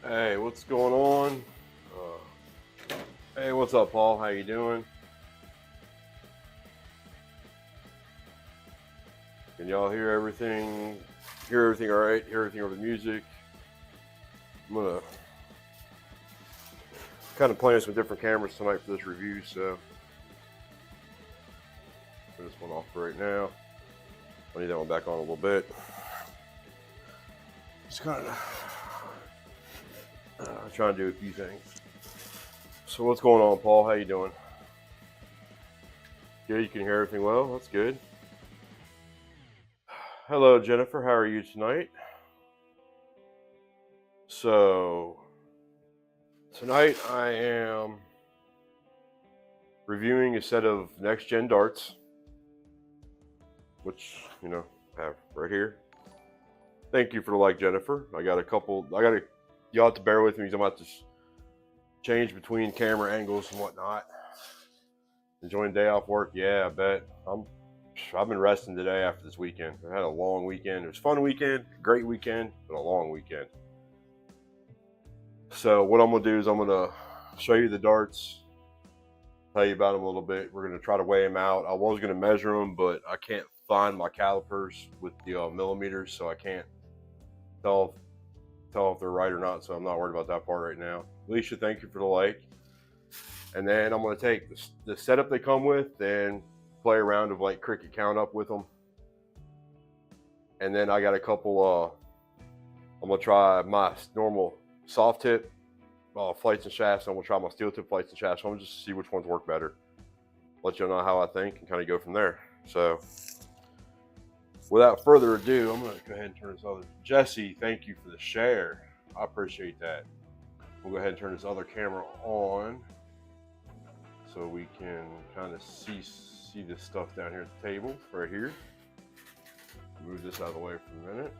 Hey, what's going on? Hey, what's up, Paul? How you doing? Can y'all hear everything? Hear everything all right? Hear everything over the music? I'm gonna kind of playing some different cameras tonight for this review, so turn this one off for right now. I need that one back on a little bit. Just kind of trying to do a few things. So what's going on, Paul? How you doing? Good. You can hear everything well. That's good. Hello, Jennifer. How are you tonight? So tonight I am reviewing a set of next gen darts, which I have right here. Thank you for the like, Jennifer. I got a couple. You'll have to bear with me because I'm about to change between camera angles and whatnot. Enjoying day off work, yeah, I bet. I've been resting today after this weekend. I had a long weekend. It was a fun weekend, great weekend, but a long weekend. So what I'm gonna do is I'm gonna show you the darts, tell you about them a little bit. We're gonna try to weigh them out. I was gonna measure them, but I can't find my calipers with the millimeters, so I can't tell if they're right or not. So I'm not worried about that part right now. Alicia, thank you for the like. And then I'm gonna take the setup they come with and play around of like cricket count up with them. And then I got a couple. I'm gonna try my normal soft tip flights and shafts. I'm gonna try my steel tip flights and shafts. I'm just see which ones work better. Let you know how I think and kind of go from there. So, without further ado, I'm gonna go ahead and turn this other. Jesse, thank you for the share. I appreciate that. We'll go ahead and turn this other camera on so we can kind of see this stuff down here at the table right here. Move this out of the way for a minute.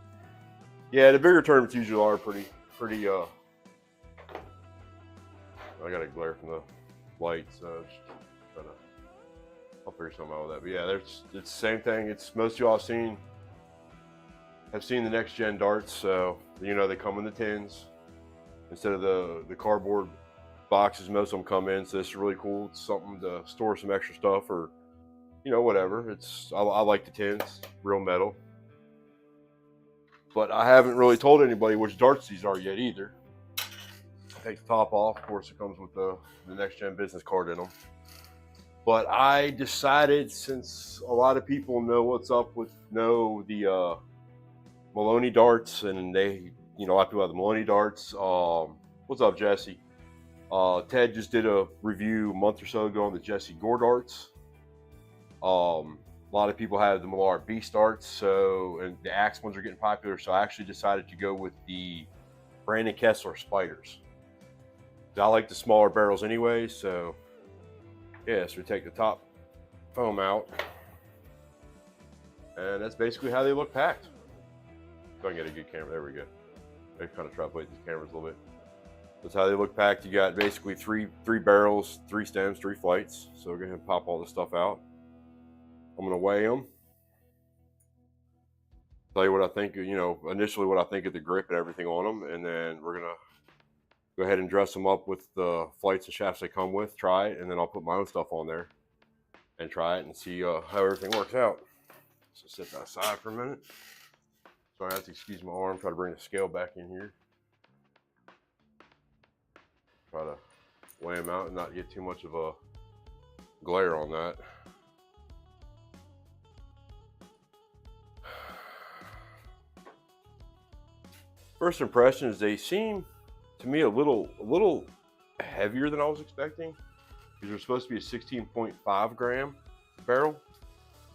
Yeah, the bigger tournaments usually are pretty. I got a glare from the light, so I'll figure something out with that. But yeah, it's the same thing. It's most of y'all have seen the next gen darts, so they come in the tins instead of the cardboard boxes. Most of them come in, so this is really cool. It's something to store some extra stuff or whatever. I like the tins, real metal. But I haven't really told anybody which darts these are yet either. Take the top off. Of course, it comes with the next gen business card in them. But I decided, since a lot of people know what's up with the Maloney darts, and they, a lot of people have the Maloney darts. What's up, Jesse? Ted just did a review a month or so ago on the Jesse Gore darts. A lot of people have the Millar Beast darts, and the Axe ones are getting popular. So I actually decided to go with the Brandon Kessler spyders. I like the smaller barrels anyway, so yeah, so we take the top foam out, and that's basically how they look packed. So I can get a good camera. There we go. I kind of try to play these cameras a little bit. That's how they look packed. You got basically three barrels, 3 stems, 3 flights. So we're going to pop all this stuff out. I'm going to weigh them. Tell you what I think, initially what I think of the grip and everything on them. And then we're going to go ahead and dress them up with the flights and shafts they come with, try it. And then I'll put my own stuff on there and try it and see how everything works out. So set that aside for a minute. So I have to excuse my arm, try to bring the scale back in here. Try to weigh them out and not get too much of a glare on that. First impression is they seem to me a little heavier than I was expecting. These are supposed to be a 16.5 gram barrel.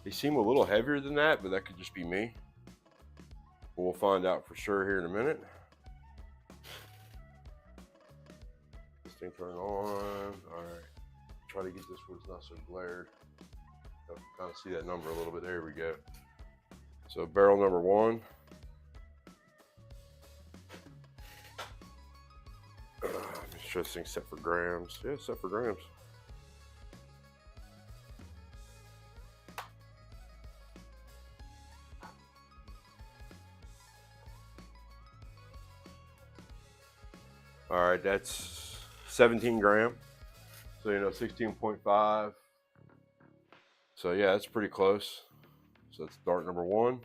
They seem a little heavier than that, but that could just be me. We'll find out for sure here in a minute. This thing turned on. All right. Try to get this where it's not so glared. I can kind of see that number a little bit. There we go. So barrel number 1. Make sure this thing's set for grams. Yeah, set for grams. right, that's 17 gram. So, you know, 16.5. So yeah, that's pretty close. So that's dart number 1.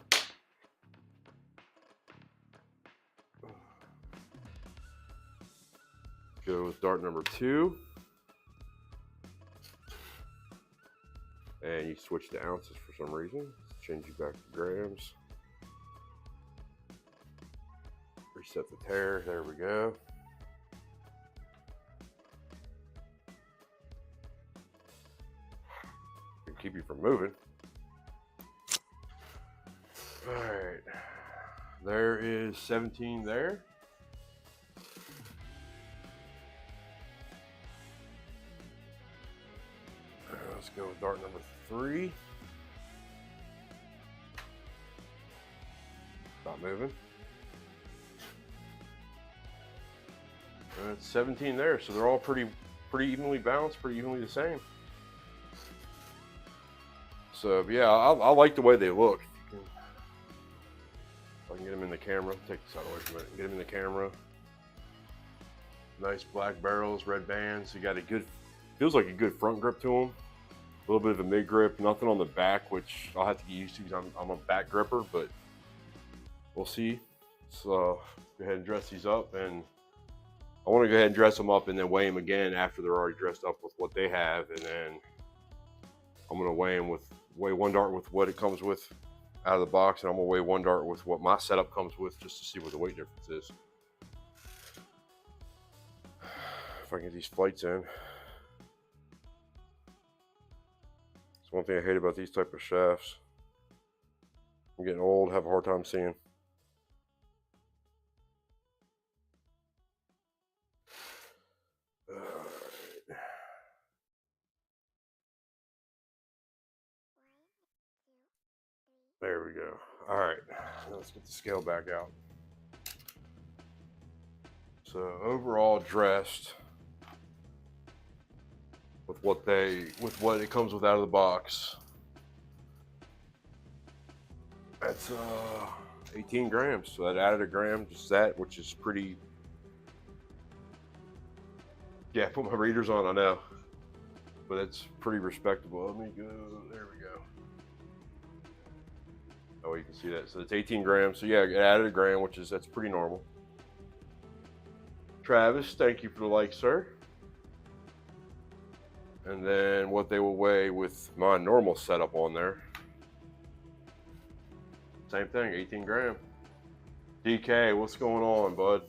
Go with dart number 2. And you switch to ounces for some reason. Change you back to grams. Reset the tare. There we go. Can keep you from moving. All right. There is 17 there. Let's go with dart number 3. Not moving. And it's 17 there, so they're all pretty evenly balanced, pretty evenly the same. So yeah, I like the way they look. If I can get them in the camera, take this out away from it. Get them in the camera. Nice black barrels, red bands. You got a good, feels like a good front grip to them. A little bit of a mid grip, nothing on the back, which I'll have to get used to because I'm a back gripper, but we'll see. So go ahead and dress these up, and I want to go ahead and dress them up and then weigh them again after they're already dressed up with what they have, and then I'm going to weigh one dart with what it comes with out of the box, and I'm going to weigh one dart with what my setup comes with just to see what the weight difference is. If I can get these flights in. It's one thing I hate about these type of shafts. I'm getting old, have a hard time seeing. There we go. All right, let's get the scale back out. So overall dressed with what it comes with out of the box. That's 18 grams. So that added a gram, just that, which is pretty. Yeah, put my readers on, I know, but it's pretty respectable. Let me go. There we go. Oh, you can see that. So it's 18 grams. So yeah, it added a gram, that's pretty normal. Travis, thank you for the like, sir. And then what they will weigh with my normal setup on there. Same thing, 18 gram. DK, what's going on, bud?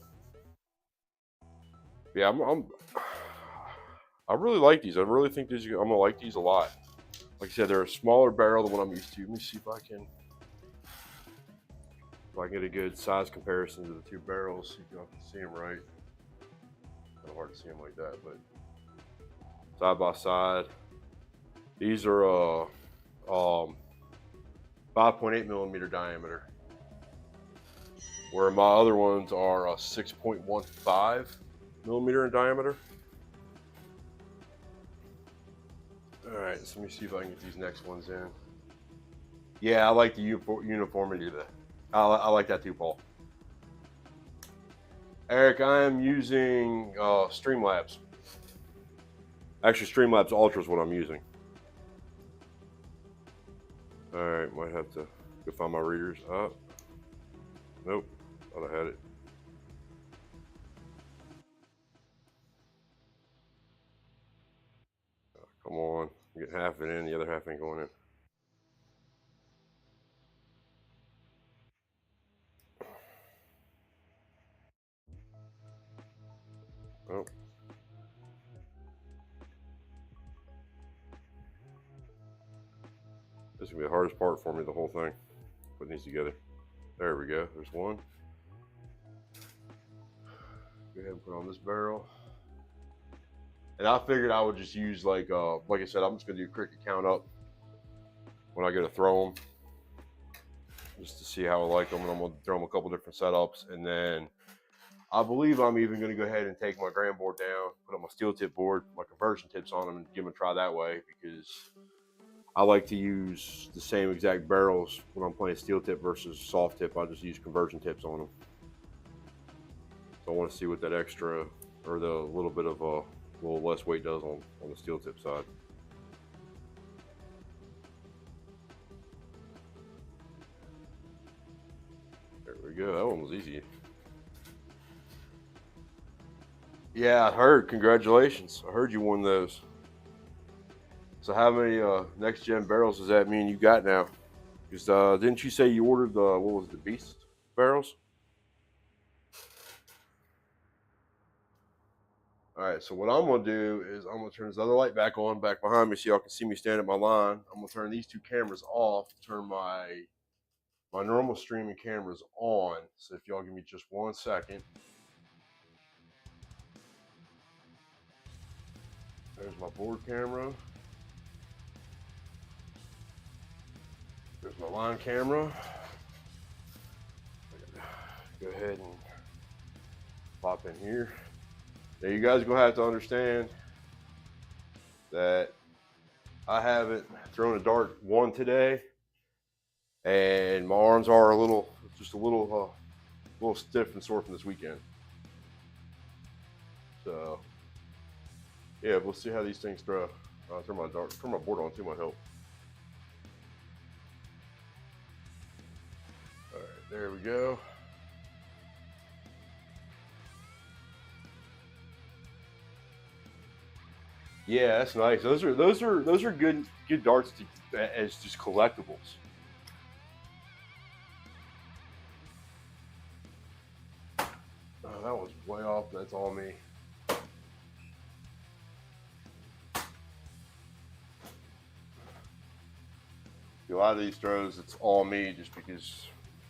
Yeah, I really like these. I really think I'm gonna like these a lot. Like I said, they're a smaller barrel than what I'm used to. Let me see if I can get a good size comparison to the two barrels, so you can see them right. Kind of hard to see them like that, but side by side. These are 5.8 millimeter diameter, where my other ones are 6.15 millimeter in diameter. All right, so let me see if I can get these next ones in. Yeah, I like the uniformity of that. I like that too, Paul. Eric, I am using Streamlabs. Actually, Streamlabs Ultra is what I'm using. All right, might have to go find my readers. Nope, thought I had it. Come on, get half it in, the other half ain't going in. Oh. This is gonna be the hardest part for me, the whole thing. Putting these together. There we go, there's one. Go ahead and put on this barrel. And I figured I would just use like I said, I'm just gonna do cricket count up when I go to throw them, just to see how I like them. And I'm gonna throw them a couple different setups, and then I believe I'm even gonna go ahead and take my gram board down, put up my steel tip board, my conversion tips on them, and give them a try that way, because I like to use the same exact barrels when I'm playing steel tip versus soft tip. I just use conversion tips on them. So I want to see what that extra or the little bit of a little less weight does on the steel tip side. There we go. That one was easy. Yeah, I heard. Congratulations. I heard you won those. So how many next gen barrels does that mean you got now? Because didn't you say you ordered the, what was it, the Beast barrels? All right, so what I'm gonna do is I'm gonna turn this other light back on, back behind me, so y'all can see me stand at my line. I'm gonna turn these two cameras off, turn my normal streaming cameras on. So if y'all give me just 1 second. There's my board camera. There's my line camera. Go ahead and pop in here. Now you guys are gonna have to understand that I haven't thrown a dart one today, and my arms are just a little stiff and sore from this weekend. So yeah, we'll see how these things throw. I'll turn my board on too might help. All right, there we go. Yeah, that's nice. Those are good darts as just collectibles. Oh, that was way off. That's all me. A lot of these throws, it's all me just because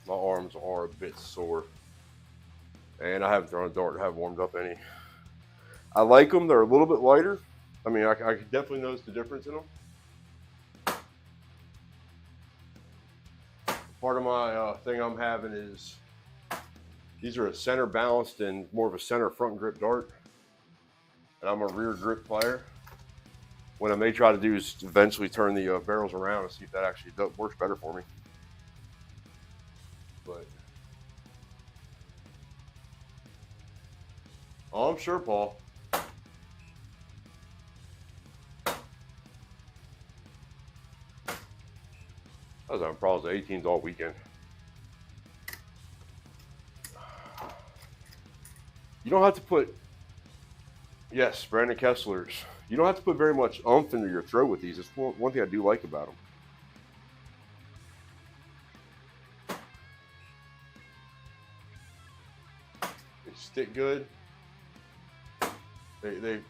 my arms are a bit sore. And I haven't thrown a dart, I haven't warmed up any. I like them, they're a little bit lighter. I mean, I can definitely notice the difference in them. Part of my thing I'm having is, these are a center balanced and more of a center front grip dart. And I'm a rear grip player. What I may try to do is eventually turn the barrels around and see if that actually works better for me. But oh, I'm sure, Paul. I was having problems with 18s all weekend. You don't have to put, yes, Brandon Kessler's. You don't have to put very much oomph into your throw with these. It's one thing I do like about them. They stick good. They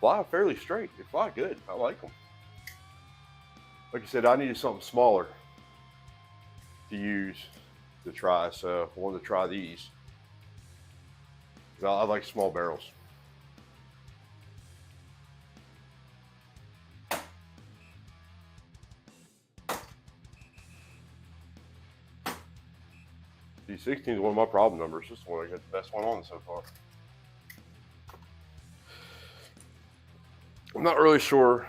fly fairly straight. They fly good. I like them. Like I said, I needed something smaller to try, so I wanted to try these. I like small barrels. D16 is one of my problem numbers. This is one I got the best one on so far. I'm not really sure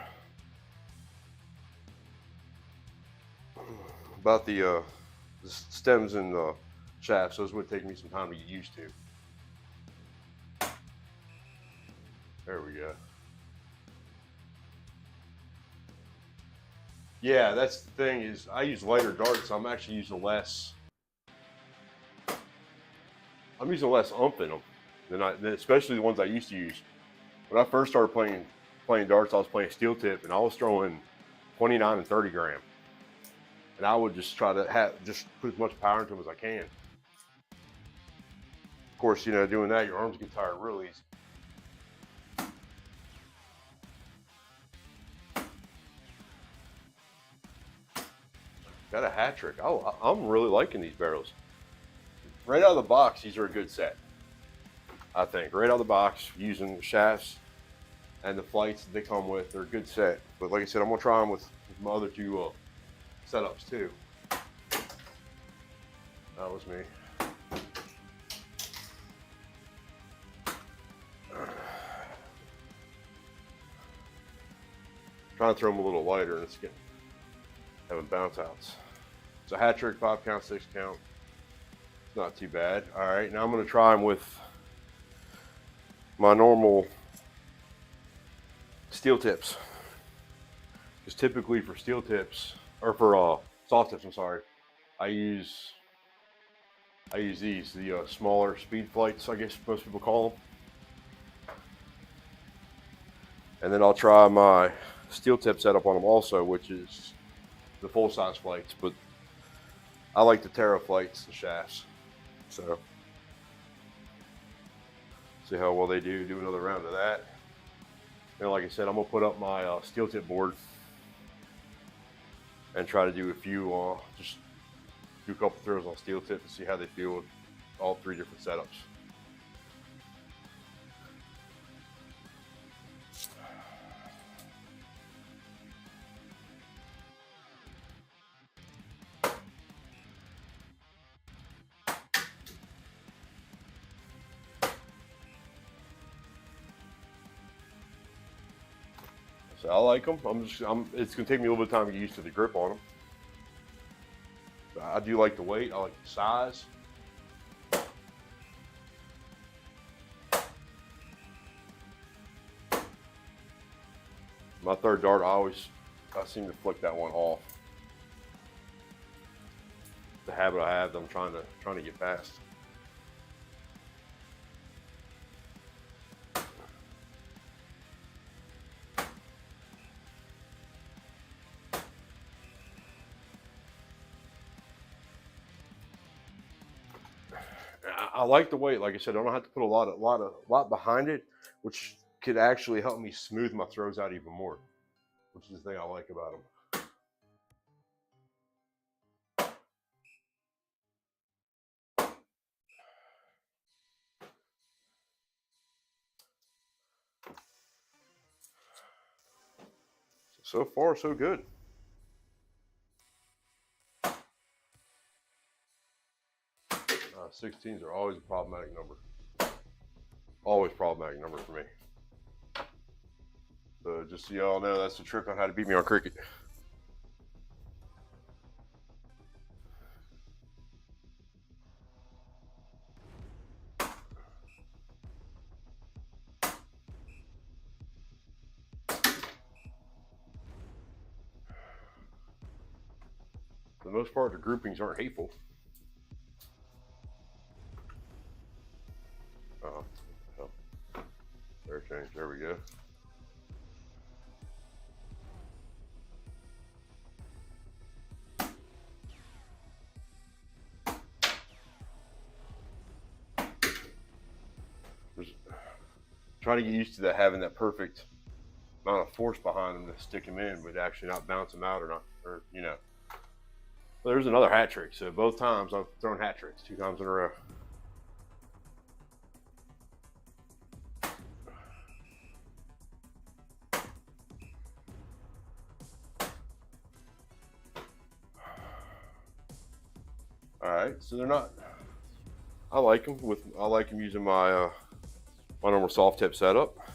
about the stems and the shafts. Those would take me some time to get used to. There we go. Yeah, that's the thing is I use lighter darts. I'm actually using less. I'm using less oomph in them than especially the ones I used to use. When I first started playing darts, I was playing steel tip, and I was throwing 29 and 30 gram, and I would just try to just put as much power into them as I can. Of course, you know, doing that, your arms get tired real easy. Got a hat trick. Oh, I'm really liking these barrels. Right out of the box, these are a good set. I think right out of the box, using the shafts and the flights that they come with, they're a good set. But like I said, I'm gonna try them with my other two setups too. That was me. Trying to throw them a little lighter, and it's having bounce outs. It's a hat trick, 5 count, 6 count. It's not too bad. All right, now I'm gonna try them with my normal steel tips. Because typically for steel tips, or for soft tips, I'm sorry, I use these, the smaller speed flights, I guess most people call them. And then I'll try my steel tip setup on them also, which is the full size flights. But I like the Terra flights, the shafts. So see how well they do. Do another round of that. And like I said, I'm gonna put up my steel tip board and try to do a few, just do a couple throws on steel tip to see how they feel with all three different setups. So I like them. It's gonna take me a little bit of time to get used to the grip on them. I do like the weight. I like the size. My third dart, I seem to flick that one off. The habit I have that I'm trying to get past. I like the weight. Like I said, I don't have to put a lot behind it, which could actually help me smooth my throws out even more, which is the thing I like about them. So far, so good. 16s are always a problematic number. Always problematic number for me. So just so y'all know, that's the trick on how to beat me on cricket. For the most part, the groupings aren't hateful. Fair change. There we go. Trying to get used to that, having that perfect amount of force behind them to stick them in, but actually not bounce them out or not, or you know. Well, there's another hat trick. So both times I've thrown hat tricks, 2 times in a row. All right, so they're not. I like them using my my normal soft tip setup. So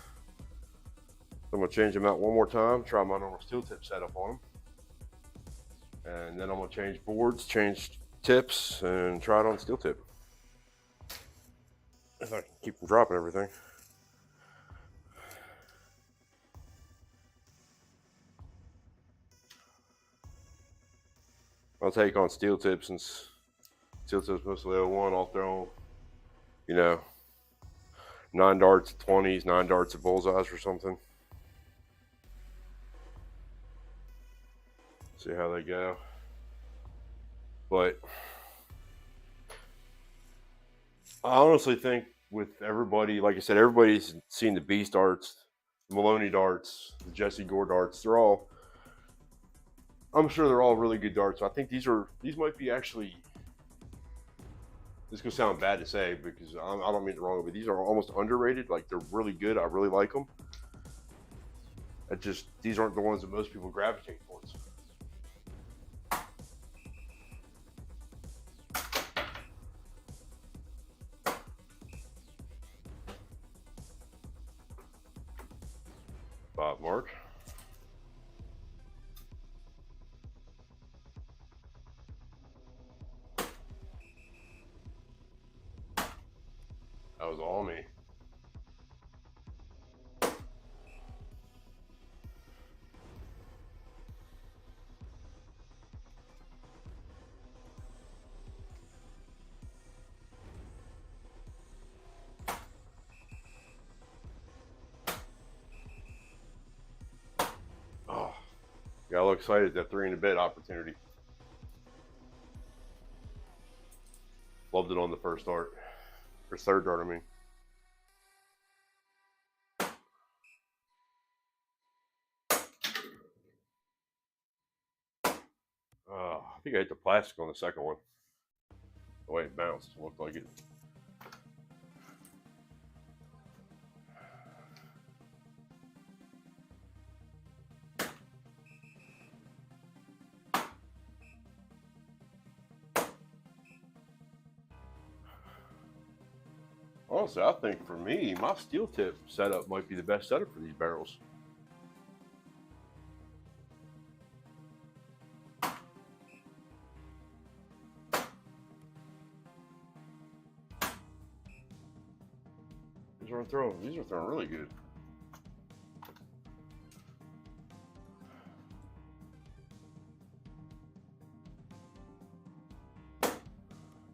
I'm gonna change them out one more time. Try my normal steel tip setup on them, and then I'm gonna change boards, change tips, and try it on steel tip. If I can keep from dropping everything. I'll take on steel tips since steel tips mostly 01. I'll throw, you know, 9 darts at 20s, 9 darts at bullseyes or something. See how they go. But I honestly think with everybody, like I said, everybody's seen the Beast darts, the Maloney darts, the Jesse Gore darts. I'm sure they're all really good darts. I think these might be actually, this is gonna sound bad to say because I don't mean it wrong, but these are almost underrated. Like they're really good. I really like them. These aren't the ones that most people gravitate towards. Bob Mark. That was all me. got a little excited at that 3 in the bed opportunity. Loved it on the first dart, or third dart, I mean. I think I hit the plastic on the second one. The way it bounced, looked like it. Honestly, I think for me, my steel tip setup might be the best setup for these barrels. These are throwing really good.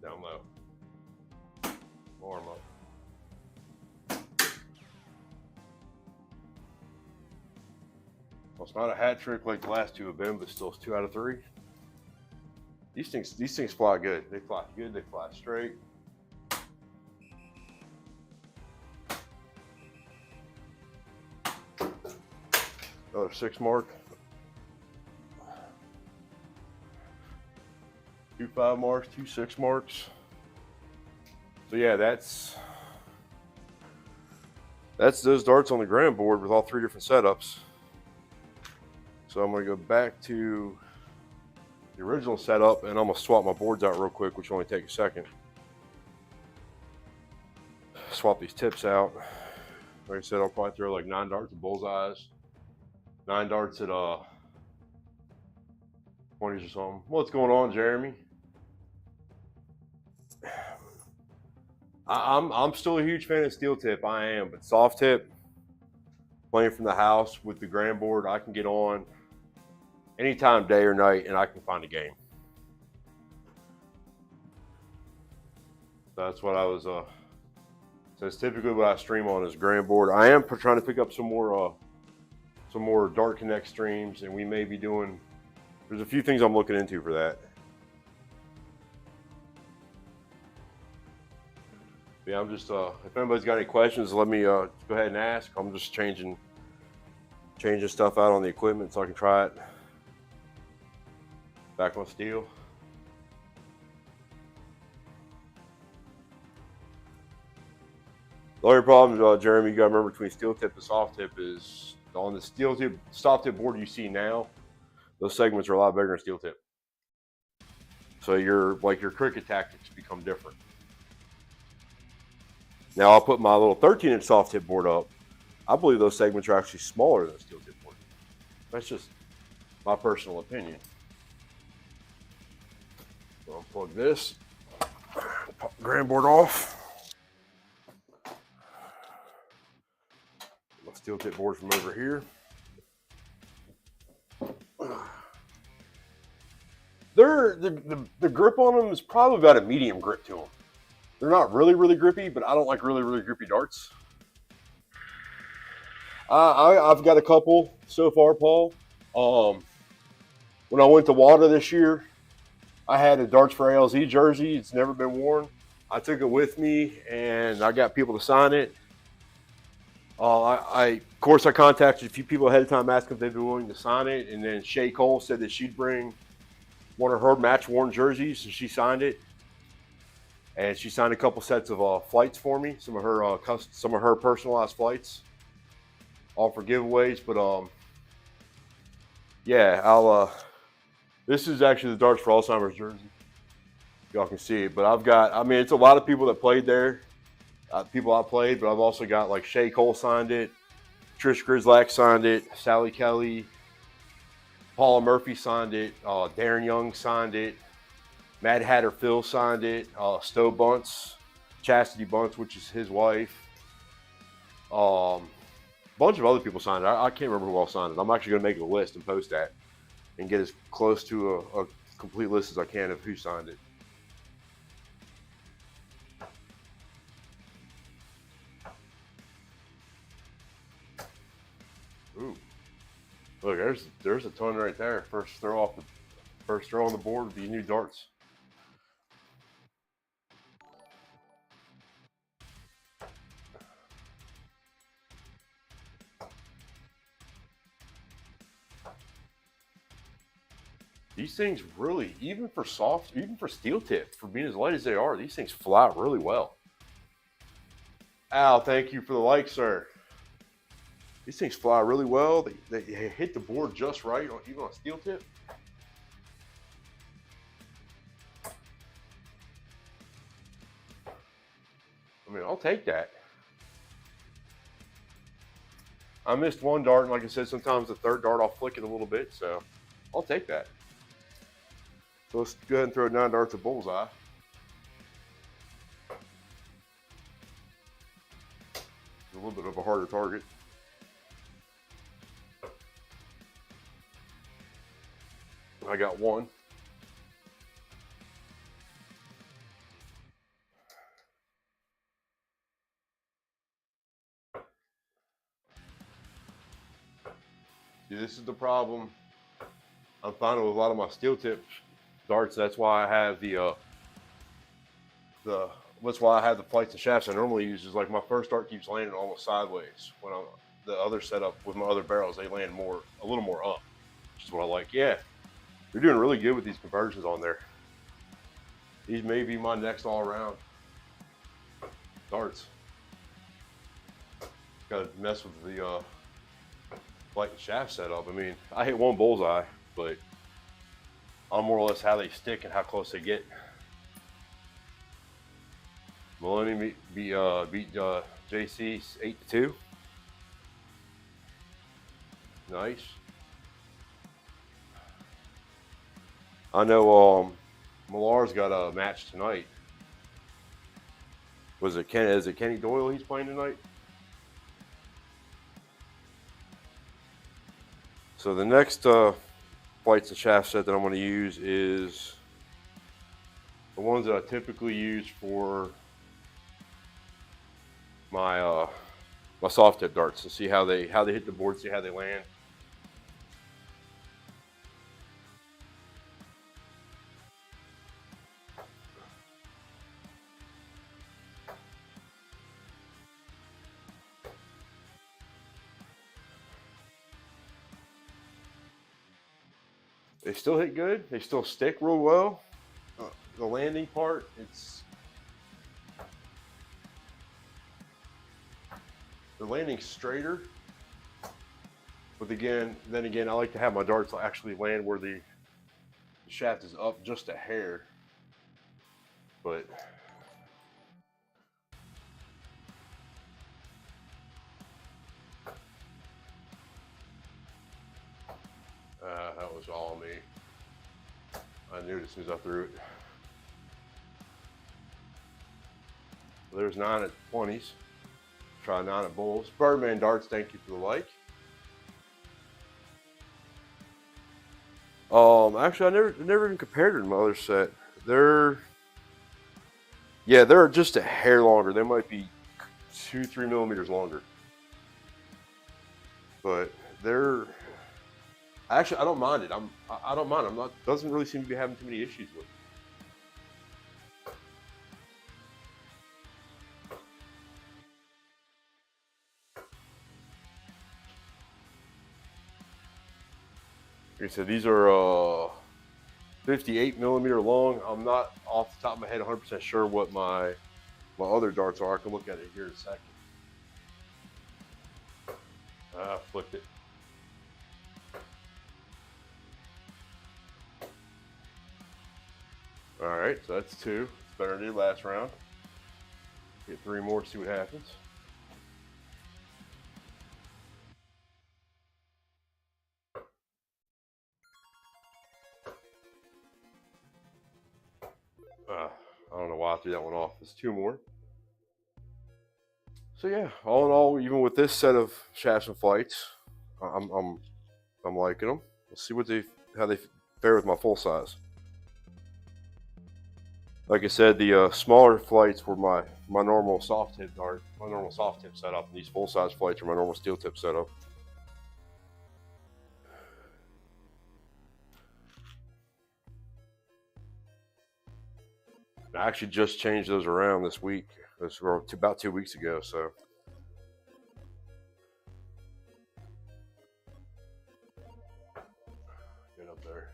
Down low. Arm up. Well, it's not a hat trick like the last two have been, but still it's 2 out of 3. These things fly good. They fly good, they fly straight. Another 6 mark. 2 5 marks, 2 6 marks. So yeah, that's those darts on the gram board with all 3 different setups. So I'm gonna go back to the original setup and I'm gonna swap my boards out real quick, which will only take a second. Swap these tips out. Like I said, I'll probably throw like 9 darts at bullseyes, 9 darts at 20s or something. What's going on, Jeremy? I'm still a huge fan of steel tip. I am, but soft tip, playing from the house with the gram board, I can get on anytime, day or night, and I can find a game. That's what I was. So it's typically what I stream on is gram board. I am trying to pick up some more Dart Connect streams, and we may be doing. There's a few things I'm looking into for that. Yeah, I'm just. If anybody's got any questions, let me go ahead and ask. I'm just changing stuff out on the equipment so I can try it. Back on steel. The only problem, Jeremy, you got to remember between steel tip and soft tip is on the steel tip, soft tip board you see now, those segments are a lot bigger than steel tip. So your cricket tactics become different. Now I'll put my little 13-inch soft tip board up. I believe those segments are actually smaller than a steel tip board. That's just my personal opinion. So I'll plug this, pop the gram board off. My steel tip board from over here. The grip on them is probably about a medium grip to them. They're not really, really grippy, but I don't like really, really grippy darts. I've got a couple so far, Paul. When I went to WADA this year, I had a Darts for ALZ jersey. It's never been worn. I took it with me, and I got people to sign it. Of course, I contacted a few people ahead of time asking if they'd be willing to sign it, and then Shay Cole said that she'd bring one of her match-worn jerseys, and she signed it. And she signed a couple sets of flights for me, some of her personalized flights, all for giveaways. But yeah, I'll. This is actually the Darts for Alzheimer's jersey. Y'all can see it, but I've got. I mean, it's a lot of people that played there, people I played, but I've also got like Shay Cole signed it, Trish Grizzlack signed it, Sally Kelly, Paula Murphy signed it, Darren Young signed it. Mad Hatter Phil signed it. Stowe Bunce, Chastity Bunce, which is his wife. A bunch of other people signed it. I can't remember who all signed it. I'm actually going to make a list and post that and get as close to a complete list as I can of who signed it. Ooh. Look, there's a ton right there. First throw on the board with these new darts. These things really, even for steel tip, for being as light as they are, these things fly really well. Al, thank you for the like, sir. These things fly really well. They hit the board just right, even on steel tip. I mean, I'll take that. I missed one dart, and like I said, sometimes the third dart I'll flick it a little bit, so I'll take that. So let's go ahead and throw 9 darts at bullseye. A little bit of a harder target. I got one. See, this is the problem I'm finding with a lot of my steel tip darts. That's why I have that's why I have the flights and shafts I normally use. Is like my first dart keeps landing almost sideways. When the other setup with my other barrels, they land a little more up, which is what I like. Yeah, they're doing really good with these conversions on there. These may be my next all-around darts. Got to mess with the flight and shaft setup. I mean, I hit one bullseye, but on more or less how they stick and how close they get. Millennium beat JC 8-2. Nice. I know Millar's got a match tonight. Is it Kenny Doyle he's playing tonight? So the next flights and shaft set that I'm going to use is the ones that I typically use for my my soft tip darts to see how they hit the board, see how they land. They still hit good. They still stick real well. The landing part, the landing's straighter. But then again, I like to have my darts actually land where the shaft is up just a hair. But that was all me. I knew it as soon as I threw it. There's 9 at 20s. Try 9 at bulls. Birdman darts, thank you for the like. Actually, I never even compared it to my other set. They're just a hair longer. They might be 2-3 millimeters longer. But they're actually, I don't mind it. I don't mind. Doesn't really seem to be having too many issues with it. Like I said, these are 58 millimeter long. I'm not off the top of my head 100% sure what my other darts are. I can look at it here in a second. I flipped it. All right, so that's 2. It's better than the last round. Get 3 more, see what happens. I don't know why I threw that one off. There's 2 more. So yeah, all in all, even with this set of shafts and flights, I'm liking them. Let's see how they fare with my full size. Like I said, the smaller flights were my normal soft tip dart, my normal soft tip setup. And these full size flights are my normal steel tip setup. I actually just changed those around this week. This was about 2 weeks ago, so. Get up there.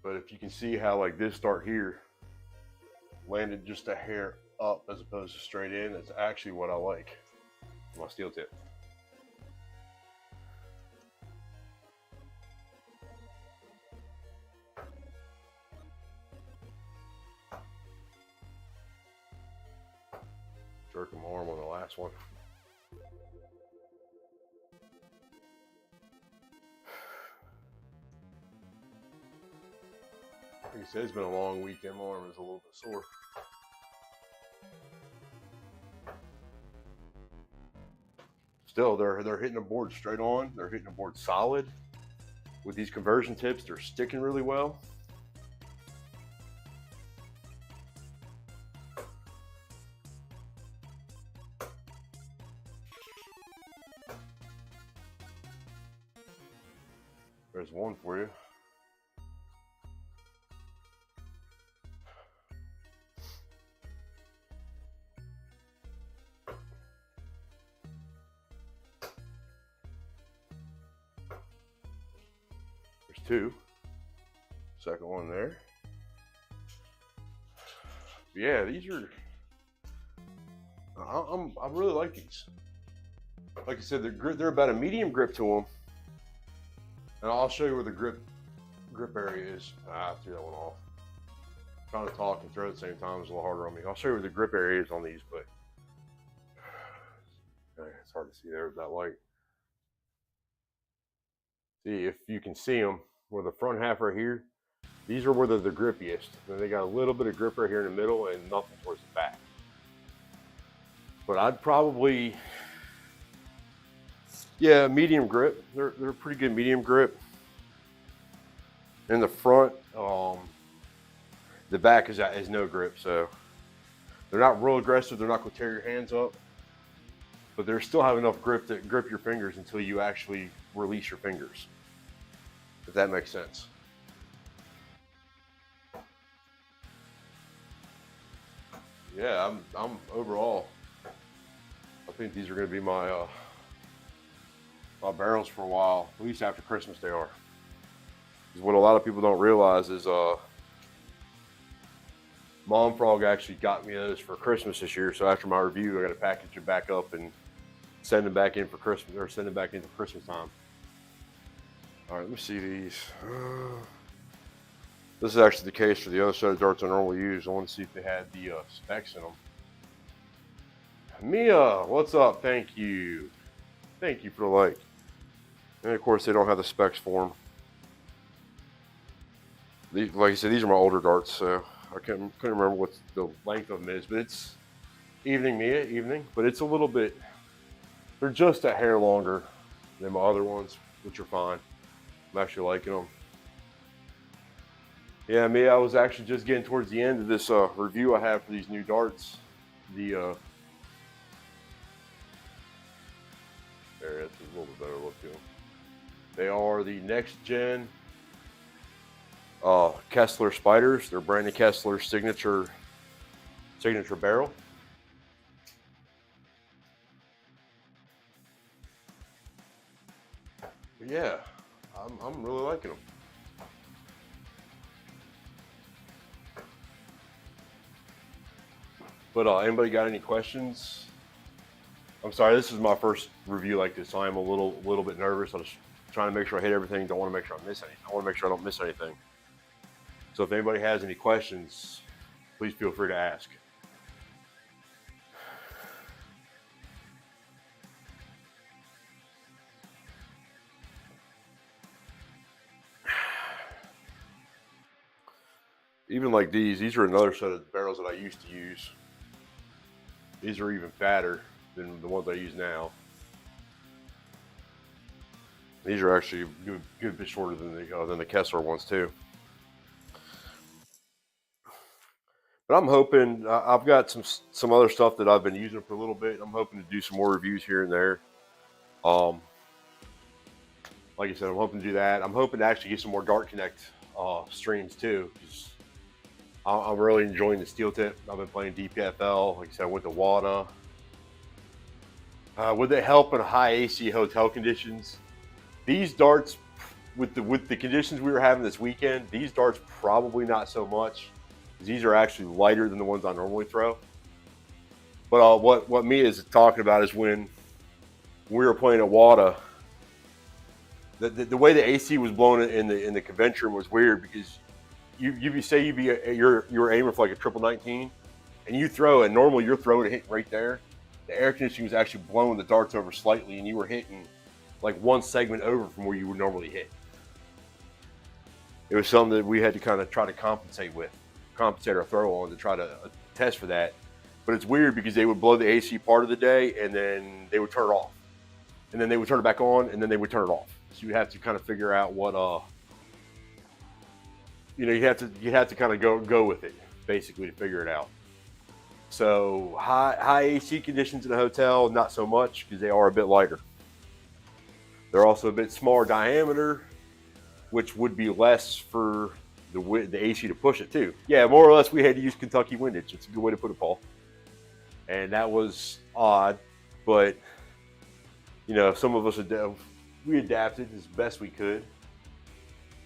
But if you can see how like this dart here landed just a hair up as opposed to straight in, that's actually what I like. My steel tip. Jerking my arm on the last one. Like I said, it's been a long weekend. My arm is a little bit sore. Still, they're hitting the board straight on. They're hitting the board solid. With these conversion tips, they're sticking really well. There's one for you. There's two. Second one there. Yeah, these are. I really like these. Like I said, they're about a medium grip to them. And I'll show you where the grip area is. I threw that one off. Trying to talk and throw at the same time is a little harder on me. I'll show you where the grip area is on these, but it's hard to see there with that light. See, if you can see them, where the front half right here, these are where they're the grippiest. Then they got a little bit of grip right here in the middle and nothing towards the back. But I'd probably, yeah, medium grip. They're pretty good medium grip. In the front, the back is no grip, so they're not real aggressive. They're not going to tear your hands up, but they still have enough grip to grip your fingers until you actually release your fingers, if that makes sense. Yeah, I'm overall, I think these are going to be my my barrels for a while, at least after Christmas they are. Because what a lot of people don't realize is Mom Frog actually got me those for Christmas this year. So after my review, I got to package them back up and send them back in for Christmas, or send them back in for Christmas time. All right, let me see these. This is actually the case for the other set of darts I normally use. I want to see if they had the specs in them. Mia, what's up? Thank you. Thank you for the like. And of course, they don't have the specs for them. These, like I said, these are my older darts, so I couldn't remember what the length of them is, but it's evening, Mia, evening. But it's a little bit, they're just a hair longer than my other ones, which are fine. I'm actually liking them. Yeah, Mia, I was actually just getting towards the end of this review I have for these new darts. The there, that's a little bit better look to them. They are the next gen Kessler spyders. They're Brandon Kessler's signature barrel. But yeah, I'm really liking them. But anybody got any questions? I'm sorry, this is my first review like this, so I'm a little bit nervous. I'm just trying to make sure I hit everything. Don't want to make sure I miss anything. I want to make sure I don't miss anything. So if anybody has any questions, please feel free to ask. Even like these are another set of barrels that I used to use. These are even fatter than the ones I use now. These are actually a good bit shorter than the Kessler ones too. But I'm hoping, I've got some other stuff that I've been using for a little bit. I'm hoping to do some more reviews here and there. Like I said, I'm hoping to do that. I'm hoping to actually get some more Dart Connect streams too. I'm really enjoying the steel tip. I've been playing DPFL. Like I said, I went to WADA. Would they help in high AC hotel conditions? These darts, with the conditions we were having this weekend, these darts probably not so much. These are actually lighter than the ones I normally throw. But what Mia is talking about is when we were playing at WADA, the way the AC was blowing in the convention room was weird, because you're aiming for like a 19, and you throw, and normally you're throwing it hit right there. The air conditioning was actually blowing the darts over slightly, and you were hitting like one segment over from where you would normally hit. It was something that we had to kind of try to compensate our throw on to try to test for that. But it's weird because they would blow the AC part of the day, and then they would turn it off, and then they would turn it back on, and then they would turn it off. So you have to kind of figure out what you have to kind of go with it basically to figure it out. So high AC conditions in a hotel, not so much, because they are a bit lighter. They're also a bit smaller diameter, which would be less for the AC to push it too. Yeah, more or less we had to use Kentucky windage. It's a good way to put it, Paul. And that was odd, but some of us we adapted as best we could.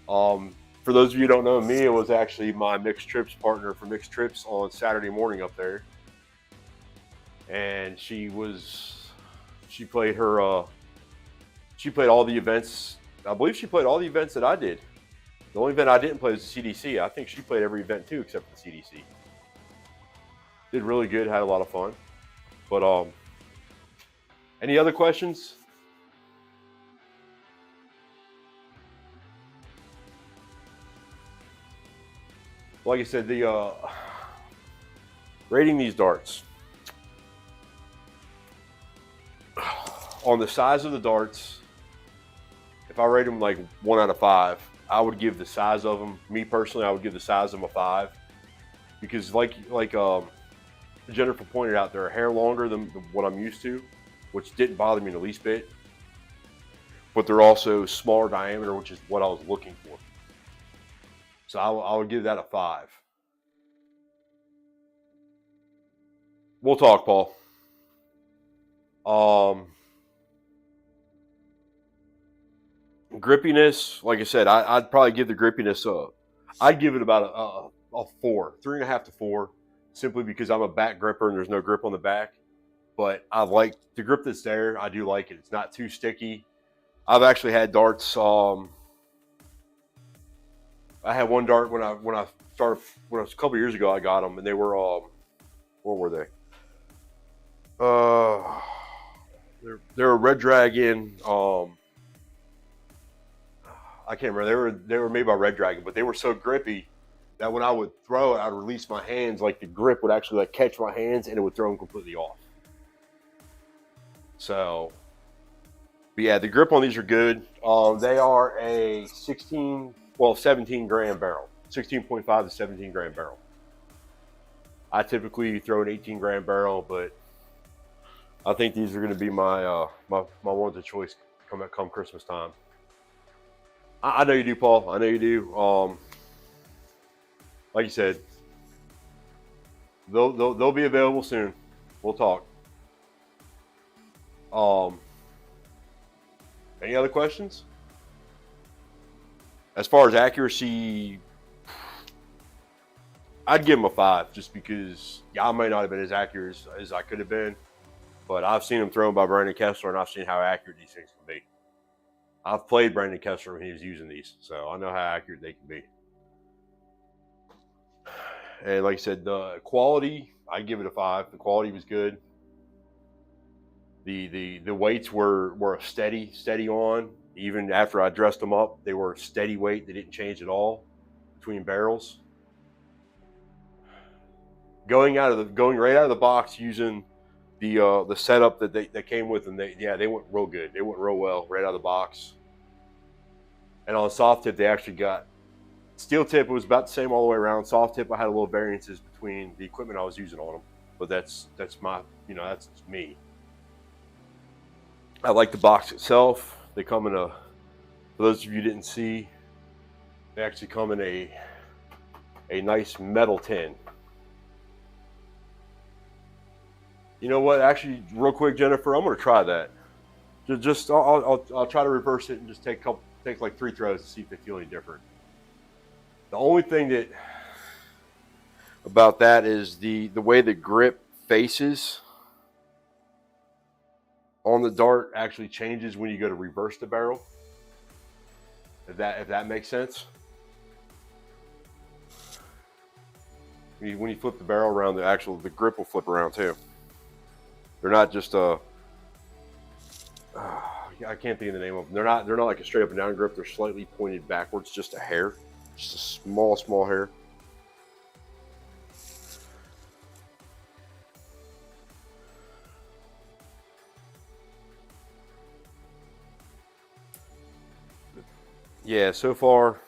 For those of you who don't know, Mia was actually my mixed trips partner for mixed trips on Saturday morning up there. And she played all the events. I believe she played all the events that I did. The only event I didn't play was the CDC. I think she played every event too, except for the CDC. Did really good, had a lot of fun. But any other questions? Like I said, the rating these darts. On the size of the darts, if I rate them like 1 out of 5, I would give the size of them, me personally, I would give the size of them a 5. Because like Jennifer pointed out, they're a hair longer than what I'm used to, which didn't bother me in the least bit. But they're also smaller diameter, which is what I was looking for. So I would give that a 5. We'll talk, Paul. Grippiness, like I said, I'd probably give the grippiness I'd give it about a 4, 3.5 to 4, simply because I'm a back gripper and there's no grip on the back. But I like the grip that's there. I do like it. It's not too sticky. I've actually had darts. I had one dart when it was a couple years ago. I got them, and they were what were they? They're a Red Dragon. I can't remember. They were made by Red Dragon, but they were so grippy that when I would throw it, I'd release my hands. Like the grip would actually like catch my hands, and it would throw them completely off. So, but yeah, the grip on these are good. They are a 17 gram barrel, 16.5 to 17 gram barrel. I typically throw an 18 gram barrel, but I think these are going to be my ones of choice come Christmas time. I know you do, Paul. I know you do. Like you said, they'll be available soon. We'll talk. Any other questions? As far as accuracy, I'd give them a 5, just because I might not have been as accurate as I could have been, but I've seen them thrown by Brandon Kessler, and I've seen how accurate these things can be. I've played Brandon Kessler when he was using these, so I know how accurate they can be. And like I said, the quality, I give it a 5. The quality was good. The weights were steady on. Even after I dressed them up, they were a steady weight. They didn't change at all between barrels. Going right out of the box using the setup that came with them, they went real good. They went real well right out of the box. And on soft tip, they actually got steel tip. It was about the same all the way around. Soft tip, I had a little variances between the equipment I was using on them, but that's my that's me. I like the box itself. They come in for those of you who didn't see, They actually come in a nice metal tin. You know what? Actually, real quick, Jennifer, I'm going to try that. I'll try to reverse it and just take like 3 throws to see if they feel any different. The only thing that about that is the way the grip faces on the dart actually changes when you go to reverse the barrel. If that makes sense. When you flip the barrel around, the grip will flip around too. They're not just I can't think of the name of them. They're not like a straight up and down grip. They're slightly pointed backwards, just a hair, just a small hair. Yeah, so far,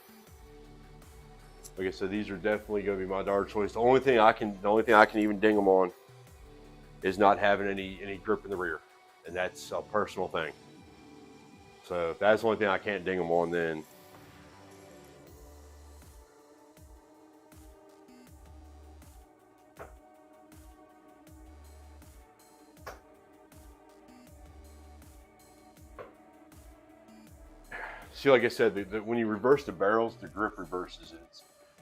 like I said, these are definitely going to be my dart choice. The only thing I can even ding them on is not having any grip in the rear, and that's a personal thing. So if that's the only thing I can't ding them on, then see, like I said, when you reverse the barrels, the grip reverses.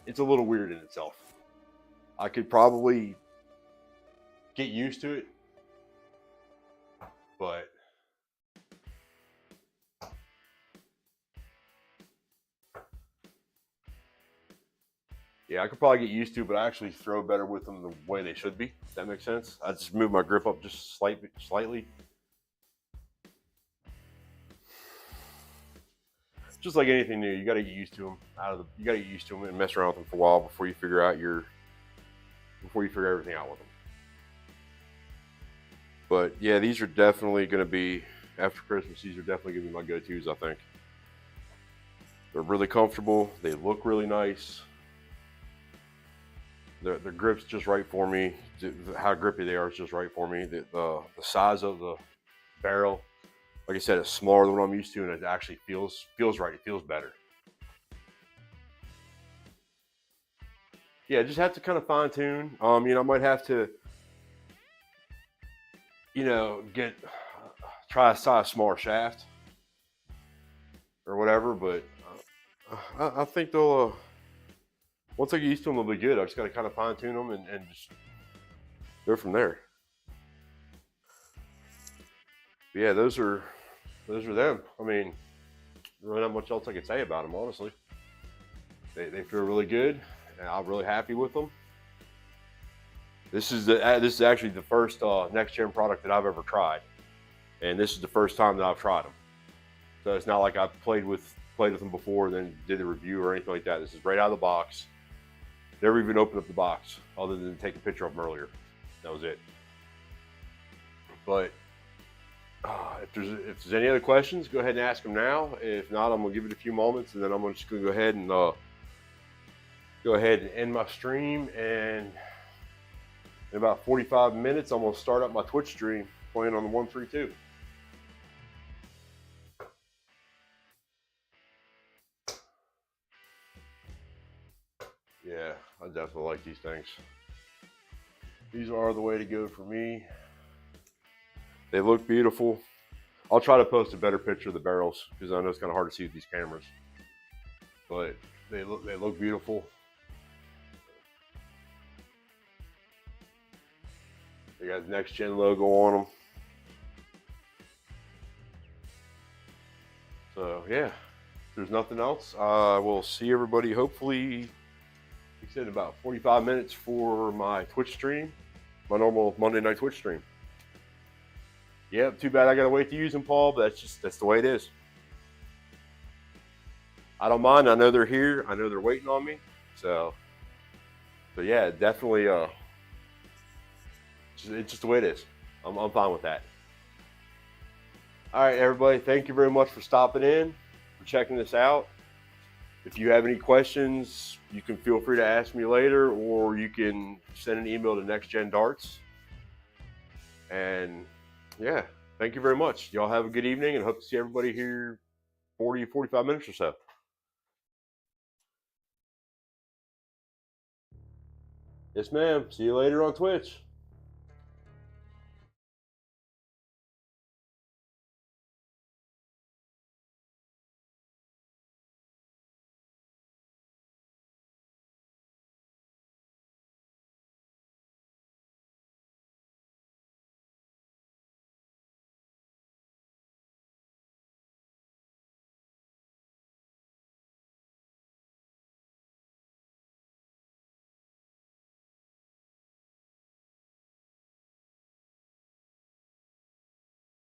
It's a little weird in itself. I could probably get used to it, but yeah, I could probably get used to it, but I actually throw better with them the way they should be. If that makes sense. I just move my grip up just slightly. Just like anything new, you got to get used to them. You got to get used to them and mess around with them for a while before you figure everything out with them. But yeah, these are definitely going to be, after Christmas, these are definitely going to be my go-tos, I think. They're really comfortable. They look really nice. Their grip's just right for me. How grippy they are is just right for me. The size of the barrel, like I said, it's smaller than what I'm used to, and it actually feels right. It feels better. Yeah, just have to kind of fine tune. I might have to, try a size smaller shaft or whatever. But I think they'll. Once I get used to them, they'll be good. I just got to kind of fine tune them and just go from there. But yeah, those are them. I mean, really not much else I could say about them, honestly. They feel really good, and I'm really happy with them. This is actually the first next gen product that I've ever tried, and this is the first time that I've tried them. So it's not like I've played with them before, then did a review or anything like that. This is right out of the box. Never even opened up the box, other than take a picture of them earlier. That was it. But if there's any other questions, go ahead and ask them now. If not, I'm gonna give it a few moments, and then I'm just gonna go ahead and end my stream. And in about 45 minutes, I'm gonna start up my Twitch stream playing on the 132. Yeah, I definitely like these things. These are the way to go for me. They look beautiful. I'll try to post a better picture of the barrels because I know it's kind of hard to see with these cameras. But they look beautiful. They got the next gen logo on them. So yeah, if there's nothing else, we'll see everybody hopefully, like I said, in about 45 minutes for my Twitch stream, my normal Monday night Twitch stream. Yep, too bad I gotta wait to use them, Paul, but that's the way it is. I don't mind. I know they're here. I know they're waiting on me. So yeah, definitely. It's just the way it is. I'm fine with that. All right, everybody. Thank you very much for stopping in, for checking this out. If you have any questions, you can feel free to ask me later, or you can send an email to Next Gen Darts. And yeah, thank you very much. Y'all have a good evening, and hope to see everybody here 45 minutes or so. Yes, ma'am. See you later on Twitch.